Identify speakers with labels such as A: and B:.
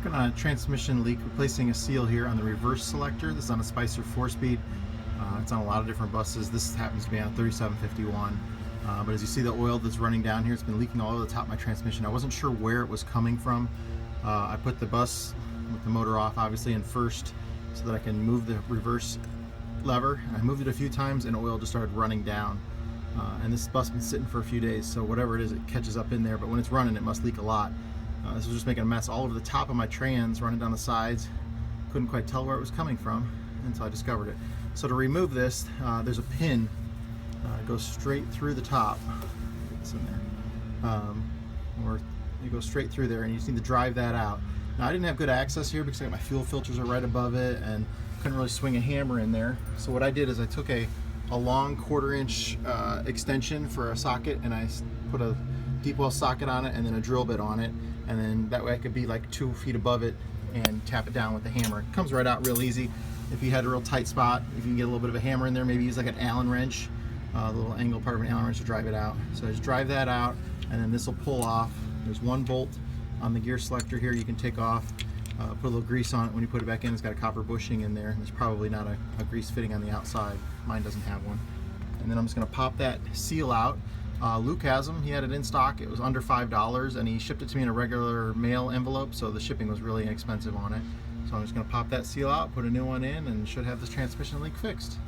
A: Working on a transmission leak, replacing a seal here on the reverse selector. This is on a Spicer 4-speed. It's on a lot of different buses. This happens to be on a 3751. But as you see, the oil that's running down here, it's been leaking all over the top of my transmission. I wasn't sure where it was coming from. I put the bus with the motor off, obviously, in first so that I can move the reverse lever. I moved it a few times and oil just started running down. And this bus has been sitting for a few days, so whatever it is, it catches up in there. But when it's running, it must leak a lot. This was just making a mess all over the top of my trans, running down the sides. Couldn't quite tell where it was coming from until I discovered it. So to remove this, there's a pin. It goes straight through the top. It's in there. Or you go straight through there, and you just need to drive that out. Now, I didn't have good access here because my fuel filters are right above it, and couldn't really swing a hammer in there. So what I did is I took a long 1/4-inch extension for a socket, and I put a deep well socket on it and then a drill bit on it, and then that way I could be like 2 feet above it and tap it down with the hammer. It comes right out real easy. If you had a real tight spot, if you can get a little bit of a hammer in there, maybe use like an Allen wrench, the little angle part of an Allen wrench to drive it out. So just drive that out, and then this will pull off. There's one bolt on the gear selector here you can take off. Put a little grease on it when you put it back in. It's got a copper bushing in there. There's probably not a grease fitting on the outside. Mine doesn't have one. And then I'm just going to pop that seal out. Luke has them. He had it in stock. It was under $5, and he shipped it to me in a regular mail envelope, so the shipping was really inexpensive on it. So I'm just going to pop that seal out, put a new one in, and should have this transmission leak fixed.